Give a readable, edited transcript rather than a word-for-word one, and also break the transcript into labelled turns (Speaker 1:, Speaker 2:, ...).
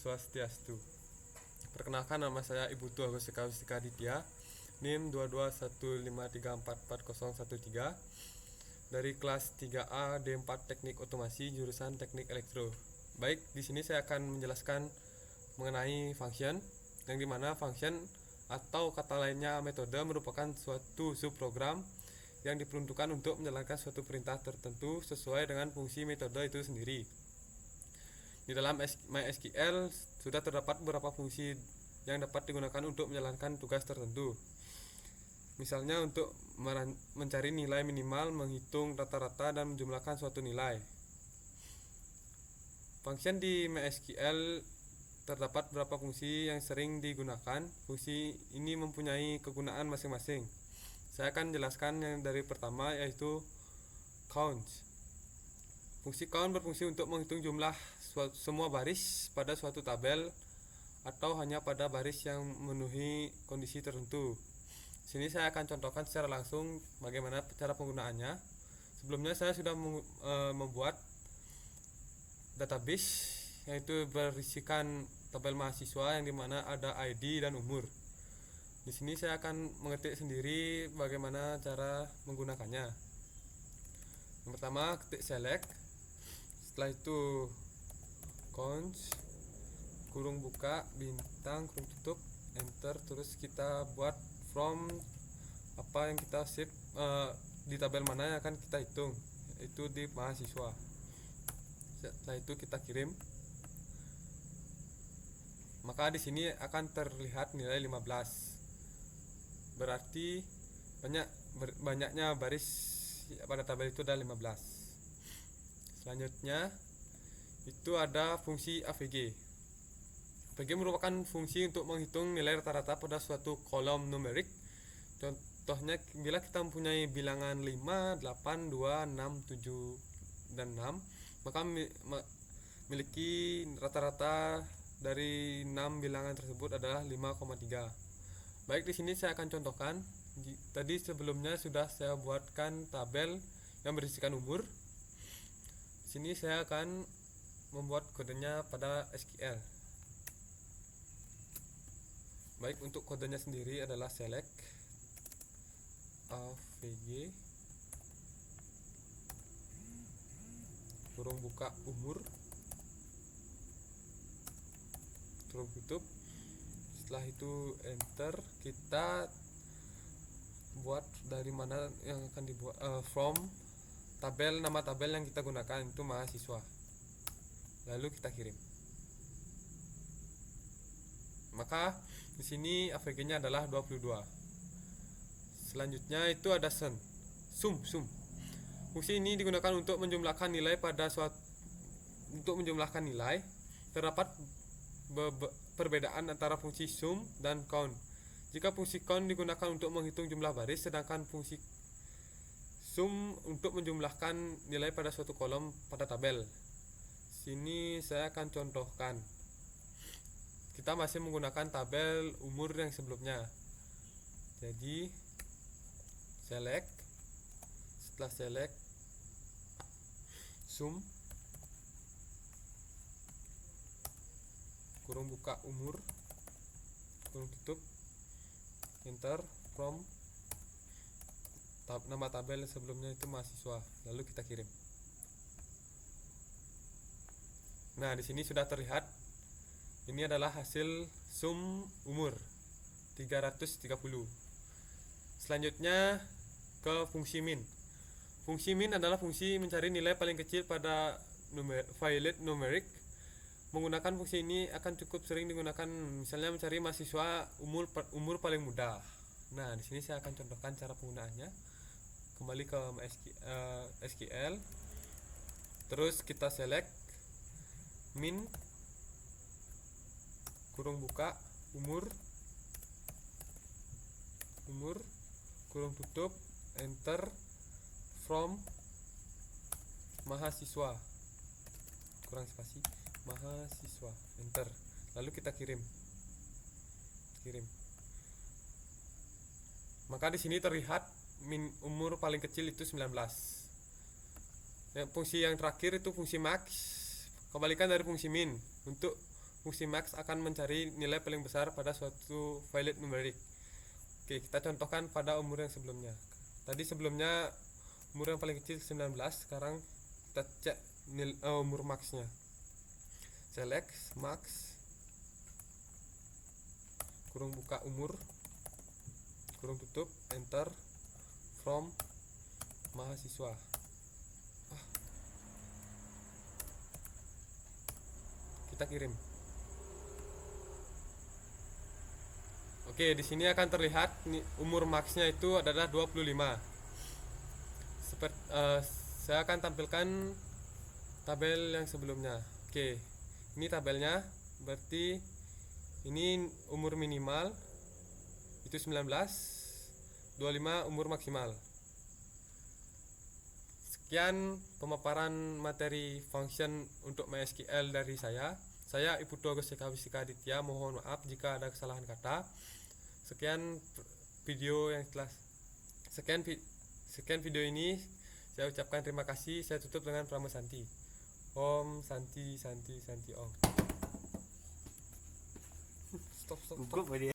Speaker 1: Swastiastu. Perkenalkan, nama saya Ibu Tu Agustika Wistika Aditya, NIM 2215344013 dari kelas 3A D4 Teknik Otomasi jurusan Teknik Elektro. Baik, di sini saya akan menjelaskan mengenai function, yang dimana function atau kata lainnya metode merupakan suatu subprogram yang diperuntukkan untuk menjalankan suatu perintah tertentu sesuai dengan fungsi metode itu sendiri. Di dalam MySQL sudah terdapat beberapa fungsi yang dapat digunakan untuk menjalankan tugas tertentu. Misalnya untuk mencari nilai minimal, menghitung rata-rata, dan menjumlahkan suatu nilai. Function di MySQL terdapat beberapa fungsi yang sering digunakan. Fungsi ini mempunyai kegunaan masing-masing. Saya akan jelaskan yang dari pertama, yaitu count. Fungsi count berfungsi untuk menghitung jumlah semua baris pada suatu tabel atau hanya pada baris yang memenuhi kondisi tertentu. Sini saya akan contohkan secara langsung bagaimana cara penggunaannya. Sebelumnya saya sudah membuat database, yaitu berisikan tabel mahasiswa yang dimana ada ID dan umur. Di sini saya akan mengetik sendiri bagaimana cara menggunakannya. Yang pertama, ketik select. Setelah itu count, kurung buka, bintang, kurung tutup, enter. Terus kita buat from apa yang kita save di tabel mana yang akan kita hitung, itu di mahasiswa. Setelah itu kita kirim. Maka di sini akan terlihat nilai 15. Berarti banyaknya baris pada tabel itu ada 15. Selanjutnya itu ada fungsi AVG. AVG merupakan fungsi untuk menghitung nilai rata-rata pada suatu kolom numerik. Contohnya, bila kita mempunyai bilangan 5, 8, 2, 6, 7, dan 6, maka memiliki rata-rata dari 6 bilangan tersebut adalah 5,3. Baik, di sini saya akan contohkan. Tadi sebelumnya sudah saya buatkan tabel yang berisikan umur. Di sini saya akan membuat kodenya pada SQL. Baik, untuk kodenya sendiri adalah select avg kurung buka umur, kurung tutup. Setelah itu enter. Kita buat dari mana yang akan dibuat, from tabel, nama tabel yang kita gunakan itu mahasiswa. Lalu kita kirim. Maka di sini AVG-nya adalah 22. Selanjutnya itu ada sum. Fungsi ini digunakan untuk menjumlahkan nilai pada menjumlahkan nilai. Terdapat perbedaan antara fungsi sum dan count. Jika fungsi count digunakan untuk menghitung jumlah baris, sedangkan fungsi sum untuk menjumlahkan nilai pada suatu kolom pada tabel. Sini saya akan contohkan. Kita masih menggunakan tabel umur yang sebelumnya. Jadi select. Setelah select, sum, kurung buka umur, kurung tutup, enter. From nama tabel sebelumnya itu mahasiswa. Lalu kita kirim. Nah, di sini sudah terlihat. Ini adalah hasil sum umur 330. Selanjutnya ke fungsi min. Fungsi min adalah fungsi mencari nilai paling kecil pada file numerik. Menggunakan fungsi ini akan cukup sering digunakan, misalnya mencari mahasiswa umur paling muda. Nah, di sini saya akan contohkan cara penggunaannya. Kembali ke SQL. Terus kita select min, kurung buka umur, kurung tutup, enter. From mahasiswa, kurang spasi, mahasiswa, enter. Lalu kita kirim. Maka di sini terlihat umur paling kecil itu 19. Fungsi yang terakhir itu fungsi max. Kebalikan dari fungsi min. Untuk fungsi max akan mencari nilai paling besar pada suatu valid numeric. Oke, kita contohkan pada umur yang sebelumnya. Tadi sebelumnya umur yang paling kecil 19, sekarang kita cek umur maxnya. Select max kurung buka umur kurung tutup, enter, from mahasiswa. Kita kirim. Oke, di sini akan terlihat umur maxnya itu adalah 25. Saya akan tampilkan tabel yang sebelumnya. Oke, ini tabelnya. Berarti ini umur minimal itu 19, 25 umur maksimal. Sekian pemaparan materi function untuk MySQL dari saya. Saya Iputu Agus Wisika Aditya, mohon maaf jika ada kesalahan kata. Sekian video ini saya ucapkan terima kasih. Saya tutup dengan Prama Santi. Om Santi Santi Santi Om. Stop.